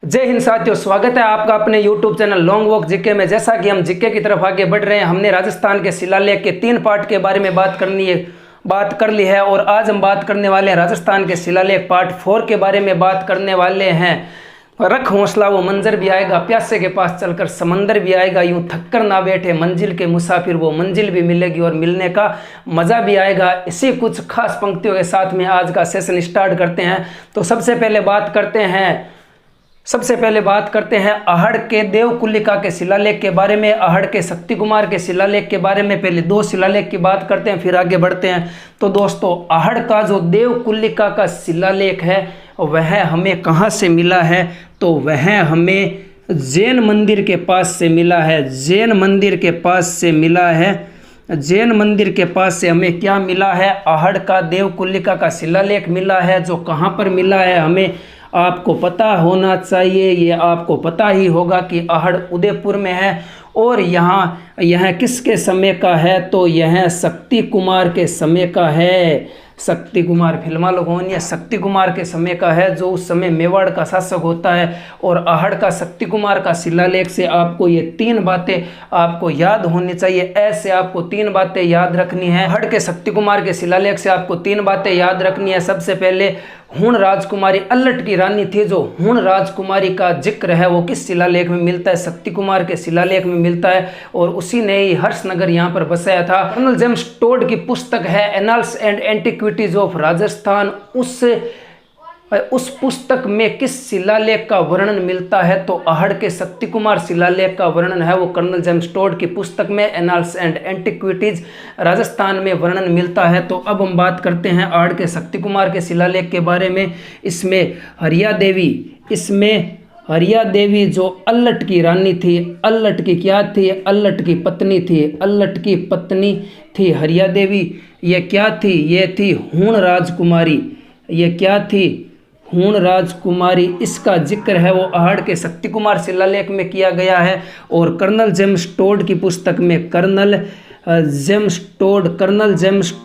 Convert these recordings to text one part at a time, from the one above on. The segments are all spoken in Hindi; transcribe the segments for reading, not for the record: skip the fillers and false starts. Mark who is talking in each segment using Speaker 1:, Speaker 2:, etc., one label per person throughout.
Speaker 1: जय हिंद साथियों, स्वागत है आपका अपने YouTube channel long walk GK में। जैसा कि हम जीके की तरफ आगे बढ़ रहे हैं, हमने राजस्थान के शिलालेख के 3 पार्ट के बारे में बात कर ली है और आज हम बात करने वाले हैं राजस्थान के शिलालेख पार्ट 4 के बारे में बात करने वाले हैं। रख हौसला वो मंजर भी आएगा, प्यासे के पास चलकर समंदर भी आएगा, यूं थककर ना बैठे मंजिल के मुसाफिर, वो मंजिल भी मिलेगी और मिलने का मज़ा भी आएगा। इसी कुछ खास पंक्तियों के साथ में आज का सेशन स्टार्ट करते हैं। तो सबसे पहले बात करते हैं अहड़ के देवकुलिका के शिलालेख के बारे में, अहड़ के शक्ति कुमार के शिलालेख के बारे में। पहले 2 शिलालेख की बात करते हैं, फिर आगे बढ़ते हैं। तो दोस्तों, अहड़ का जो देवकुलिका का शिलालेख है वह हमें कहाँ से मिला है? तो वह हमें जैन मंदिर के पास से मिला है। जैन मंदिर के पास से मिला है। जैन मंदिर के पास से हमें क्या मिला है? अहड़ का देवकुलिका का शिलालेख मिला है। जो कहाँ पर मिला है हमें आपको पता होना चाहिए। ये आपको पता ही होगा कि अहड़ उदयपुर में है। और यह किसके समय का है? तो यह शक्ति कुमार के समय का है। शक्ति कुमार फिल्मा लोगों ने शक्ति कुमार के समय का है, जो उस समय मेवाड़ का शासक होता है। और अहड़ का शक्ति कुमार का शिलालेख से आपको ये 3 बातें आपको याद होनी चाहिए। ऐसे आपको 3 बातें याद रखनी है। अहड़ के शक्ति कुमार के शिलालेख से आपको 3 बातें याद रखनी है। सबसे पहले हुण राजकुमारी अल्लट की रानी थी। जो हुण राजकुमारी का जिक्र है वो किस शिलालेख में मिलता है? शक्ति कुमार के शिलालेख में मिलता है। और उसी ने ही हर्षनगर यहाँ पर बसाया था। कर्नल जेम्स टोड की पुस्तक है annals and antiquities of Rajasthan. उस पुस्तक में किस शिलालेख का वर्णन मिलता है? तो अहड़ के शक्ति कुमार शिलालेख का वर्णन है वो कर्नल जेम्स टोड की पुस्तक में एनाल्स एंड एंटिक्विटीज राजस्थान में वर्णन मिलता है। तो अब हम बात करते हैं अहड़ के शक्ति कुमार के शिलालेख के बारे में। इसमें हरिया देवी जो अल्लट की रानी थी, अल्लट की क्या थी? अल्लट की पत्नी थी। अल्लट की पत्नी थी हरिया देवी। ये क्या थी? ये थी हुण राजकुमारी। ये क्या थी? हुण राजकुमारी। इसका जिक्र है वो अहड़ के शक्ति कुमार शिलालेख में किया गया है। और कर्नल जेम्स टोड की पुस्तक में कर्नल जेम्स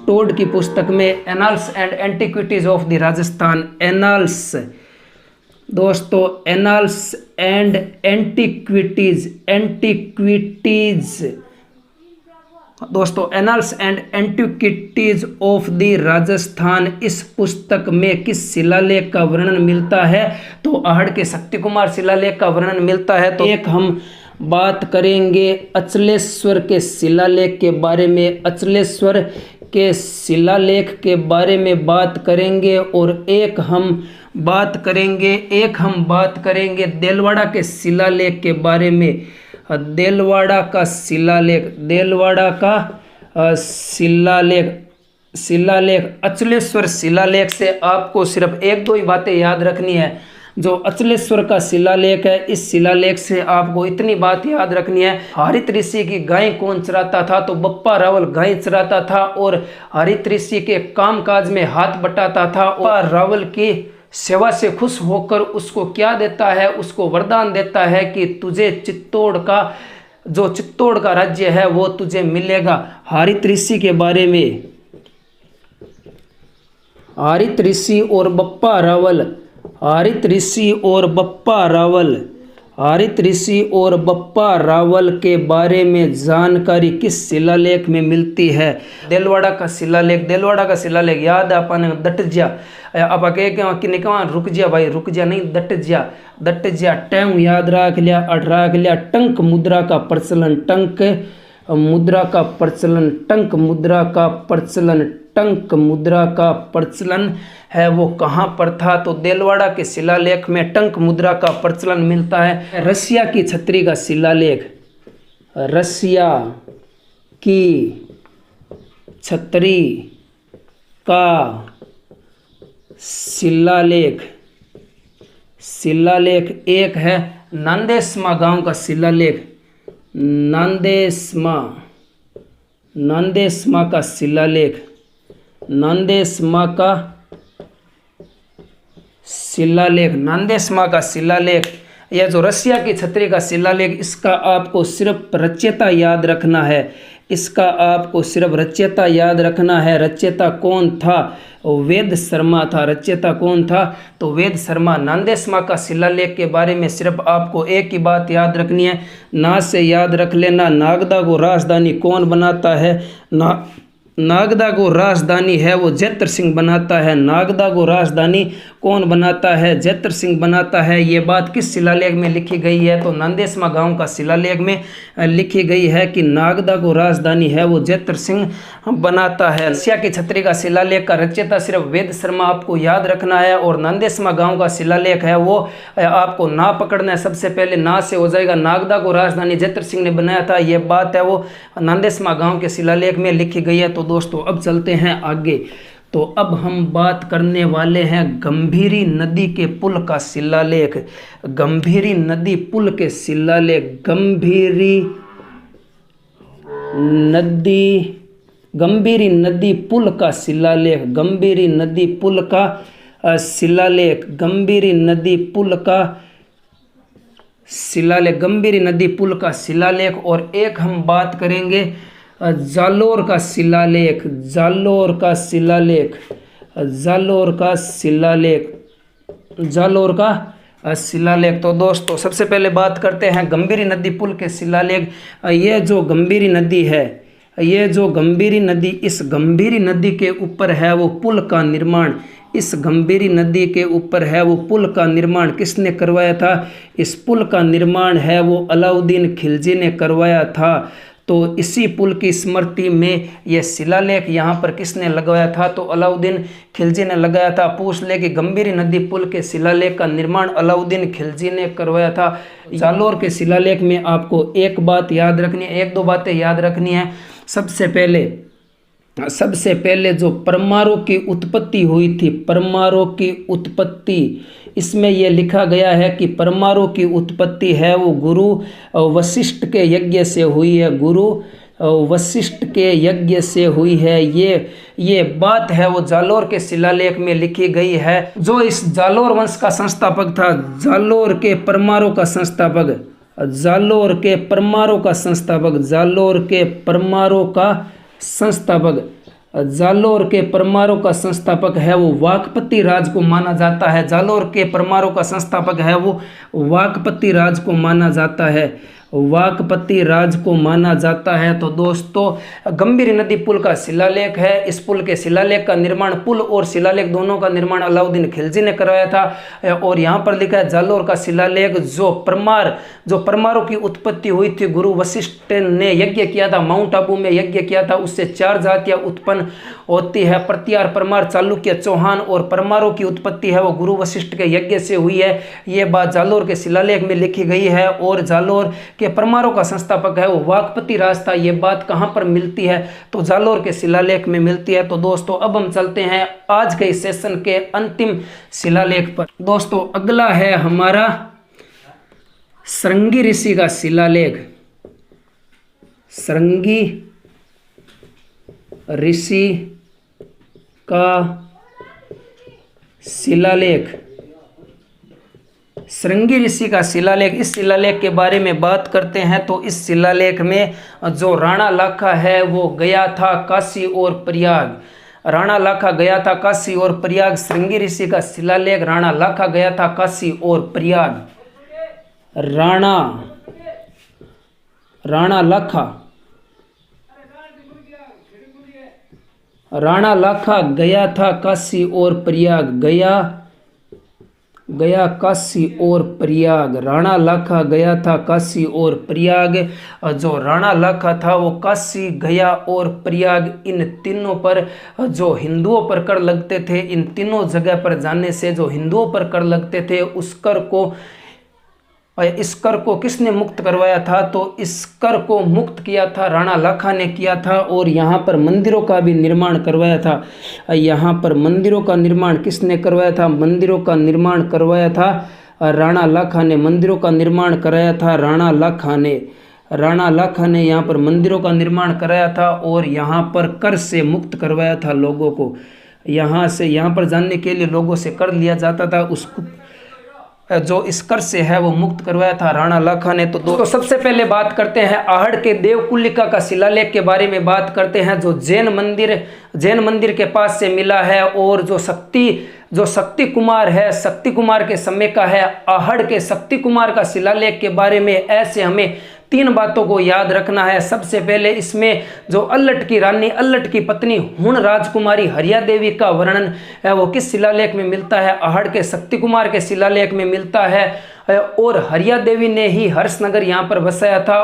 Speaker 1: टोड की पुस्तक में annals and antiquities of the Rajasthan. Annals दोस्तों, एनाल्स एंड एंटिक्विटीज दोस्तों, annals and antiquities of the Rajasthan, इस पुस्तक में किस शिलालेख का वर्णन मिलता है? तो अहड़ के शक्ति कुमार शिलालेख का वर्णन मिलता है। तो एक हम बात करेंगे अचलेश्वर के शिलालेख के बारे में। अचलेश्वर के शिलालेख के बारे में बात करेंगे। और एक हम बात करेंगे देलवाड़ा के शिलालेख के बारे में। देलवाड़ा का शिलालेख अचलेश्वर शिलालेख से आपको सिर्फ 1-2 ही बातें याद रखनी है। जो अचलेश्वर का शिलालेख है, इस शिलालेख से आपको इतनी बात याद रखनी है। हरित ऋषि की गाय कौन चराता था? तो बप्पा रावल गाय चराता था और हरित ऋषि के कामकाज में हाथ बटाता था। और रावल की सेवा से खुश होकर उसको क्या देता है? उसको वरदान देता है कि तुझे चित्तौड़ का राज्य है वो तुझे मिलेगा। हरित ऋषि के बारे में, हरित ऋषि और बप्पा रावल के बारे में जानकारी किस शिलालेख में मिलती है? देलवाड़ा का शिलालेख याद है अपन डट जा। अब रुक जा भाई, रुक जा नहीं, डट जा। टैंग याद रख लिया। टंक मुद्रा का प्रचलन। टंक मुद्रा का प्रचलन है वो कहाँ पर था? तो देलवाड़ा के शिलालेख में टंक मुद्रा का प्रचलन मिलता है। रसिया की छतरी का शिलालेख। रसिया की छतरी का शिलालेख एक है नांदेस्मा गांव का शिलालेख। नांदेस्मा का शिलालेख। यह जो रसिया की छतरी का शिलालेख, इसका आपको सिर्फ रचयिता याद रखना है। इसका आपको सिर्फ रचयिता याद रखना है। रचयिता कौन था? वेद शर्मा था। रचयिता कौन था? तो वेद शर्मा। नांदेशमा का शिलालेख के बारे में सिर्फ आपको एक ही बात याद रखनी है, ना से याद रख लेना, नागदा को राजधानी कौन बनाता है? नागदा को राजधानी है वो जैत्र सिंह बनाता है। नागदा को राजधानी कौन बनाता है? जैत्र सिंह बनाता है। ये बात किस शिलालेख में लिखी गई है? तो नांदेशमा गांव का शिलालेख में लिखी गई है कि नागदा को राजधानी है वो जैत्र सिंह बनाता है। रसिया की छतरी का शिलालेख का रचयिता सिर्फ वेद शर्मा आपको याद रखना है, और नांदेशमा गांव का शिलालेख है वो आपको ना पकड़ना है। सबसे पहले ना से हो जाएगा, नागदा को राजधानी जैत्र सिंह ने बनाया था, ये बात है वो नांदेशमा गांव के शिलालेख में लिखी गई है। तो दोस्तों अब चलते हैं आगे। तो अब हम बात करने वाले हैं गंभीरी नदी के पुल का शिलालेख। गंभीरी नदी पुल के शिलालेख। गंभीरी नदी पुल का शिलालेख। गंभीरी नदी पुल का शिलालेख। गंभीरी नदी पुल का शिलालेख। गंभीरी नदी पुल का शिलालेख। और एक हम बात करेंगे जालोर का शिलालेख। जालोर का शिलालेख। जालोर का शिलालेख। जालोर का शिलालेख। तो दोस्तों सबसे पहले बात करते हैं गंभीरी नदी पुल के शिलालेख। ये जो गंभीरी नदी है, ये जो गंभीरी नदी, इस गंभीरी नदी के ऊपर है वो पुल का निर्माण। इस गंभीरी नदी के ऊपर है वो पुल का निर्माण किसने करवाया था? इस पुल का निर्माण है वो अलाउद्दीन खिलजी ने करवाया था। तो इसी पुल की स्मृति में यह शिलालेख यहाँ पर किसने लगवाया था? तो अलाउद्दीन खिलजी ने लगाया था। पूछ ले कि गंभीरी नदी पुल के शिलालेख का निर्माण अलाउद्दीन खिलजी ने करवाया था। जालोर के शिलालेख में आपको एक बात याद रखनी है, एक दो बातें याद रखनी है। सबसे पहले जो परमाणु की उत्पत्ति हुई थी, परमाणु की उत्पत्ति, इसमें यह लिखा गया है कि परमाणु की उत्पत्ति है वो गुरु वशिष्ठ के यज्ञ से हुई है। गुरु वशिष्ठ के यज्ञ से हुई है। ये बात है वो जालोर के शिलालेख में लिखी गई है। जो इस जालोर वंश का संस्थापक था, जालोर के परमाणु का संस्थापक, जालोर के परमाणु का संस्थापक, जालोर के परमाणु का संस्थापक, जालोर के परमाणु का संस्थापक है वो वाकपति राज को माना जाता है। जालोर के परमाणु का संस्थापक है वो वाकपति राज को माना जाता है। वाकपति राज को माना जाता है। तो दोस्तों गंभीरी नदी पुल का शिलालेख है। इस पुल के शिलालेख का निर्माण, पुल और शिलालेख दोनों का निर्माण अलाउद्दीन खिलजी ने करवाया था। और यहाँ पर लिखा है जालोर का शिलालेख। जो परमाणु की उत्पत्ति हुई थी, गुरु वशिष्ठ ने यज्ञ किया था, माउंट आबू में यज्ञ किया था, उससे 4 जातियां उत्पन्न होती है, प्रत्यार, परमार, चालुक्य, चौहान। और परमाणु की उत्पत्ति है वो गुरु वशिष्ठ के यज्ञ से हुई है। ये बात जालोर के शिलालेख में लिखी गई है। और जालोर के परमाणु का संस्थापक है वो वाकपति राज था। ये बात कहाँ पर मिलती है? तो जालोर के शिलालेख में मिलती है। तो दोस्तों अब हम चलते हैं आज के इस सेशन के अंतिम शिलालेख पर। दोस्तों अगला है हमारा श्रृंगी ऋषि का शिलालेख। श्रृंगी ऋषि का शिलालेख। श्रृंगी ऋषि का शिलालेख। इस शिलालेख के बारे में बात करते हैं तो इस शिलालेख में जो राणा लाखा है वो गया था काशी और प्रयाग। राणा लाखा गया था काशी और प्रयाग। श्रृंगी ऋषि का शिलालेख। राणा लाखा गया था काशी और प्रयाग। राणा लाखा गया था काशी और प्रयाग। गया काशी और प्रयाग। राणा लाखा गया था काशी और प्रयाग। जो राणा लाखा था वो काशी, गया और प्रयाग, इन तीनों पर जो हिंदुओं पर कर लगते थे, इन तीनों जगह पर जाने से जो हिंदुओं पर कर लगते थे इस कर को किसने मुक्त करवाया था? तो इस कर को मुक्त किया था राणा लाखा ने किया था। और यहाँ पर मंदिरों का भी निर्माण करवाया था। यहाँ पर मंदिरों का निर्माण किसने करवाया था? मंदिरों का निर्माण करवाया था राणा लाखा ने। मंदिरों का निर्माण कराया था राणा लाखा ने। राणा लाखा ने यहाँ पर मंदिरों का निर्माण कराया था और यहाँ पर कर से मुक्त करवाया था लोगों को। यहाँ पर जाने के लिए लोगों से कर लिया जाता था। जो इस कर्ज से है वो मुक्त करवाया था राणा लाखा ने। तो सबसे पहले बात करते हैं आहड़ के देवकुलिका का शिलालेख के बारे में बात करते हैं, जो जैन मंदिर के पास से मिला है और जो शक्ति कुमार है, शक्ति कुमार के समय का है। आहड़ के शक्ति कुमार का शिलालेख के बारे में ऐसे हमें 3 बातों को याद रखना है। सबसे पहले इसमें जो अल्लट की रानी, अल्लट की पत्नी हुण राजकुमारी हरिया देवी का वर्णन है वो किस शिलालेख में मिलता है? आहड़ के शक्ति कुमार के शिलालेख में मिलता है। और हरिया देवी ने ही हर्षनगर यहाँ पर बसाया था।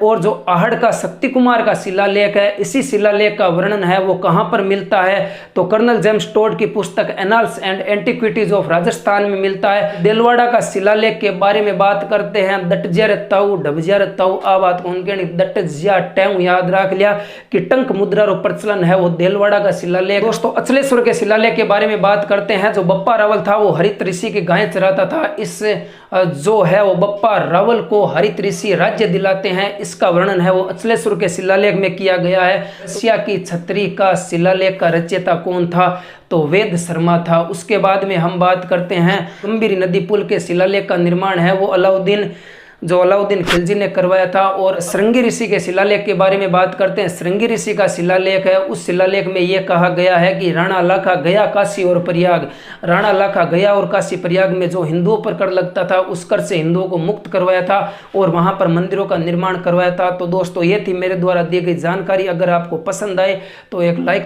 Speaker 1: और जो आहड़ का शक्ति कुमार का शिलालेख है, इसी शिलालेख का वर्णन है वो कहाँ पर मिलता है? तो कर्नल जेम्स टोड की पुस्तक annals and antiquities of Rajasthan में मिलता है। देलवाड़ा का शिलालेख के बारे में बात करते हैं। दटज्यर ताऊ ढबज्यर ताऊ आ बात उनके दटज्या टैऊ याद रख लिया कि टंक मुद्रा रो प्रचलन है वो देलवाड़ा का शिलालेख। दोस्तों अचलेश्वर के शिलालेख के बारे में बात करते हैं। जो बप्पा रावल था वो हरित ऋषि के गाय चराता था। इस जो है वो बप्पा रावल को हरित ऋषि राज्य दिलाते हैं, इसका वर्णन है वो अचलेश्वर के शिलालेख में किया गया है। रसिया की छतरी का शिलालेख का रचयिता कौन था? तो वेद शर्मा था। उसके बाद में हम बात करते हैं गंभीर नदी पुल के शिलालेख का निर्माण है वो अलाउद्दीन खिलजी ने करवाया था। और श्रृंगी ऋषि के शिलालेख के बारे में बात करते हैं। श्रृंगी ऋषि का शिलालेख है, उस शिलालेख में यह कहा गया है कि राणा लाखा गया काशी और प्रयाग, राणा लाखा गया और काशी प्रयाग में जो हिंदुओं पर कर लगता था उस कर से हिंदुओं को मुक्त करवाया था और वहां पर मंदिरों का निर्माण करवाया था। तो दोस्तों ये थी मेरे द्वारा दी गई जानकारी। अगर आपको पसंद आए तो एक लाइक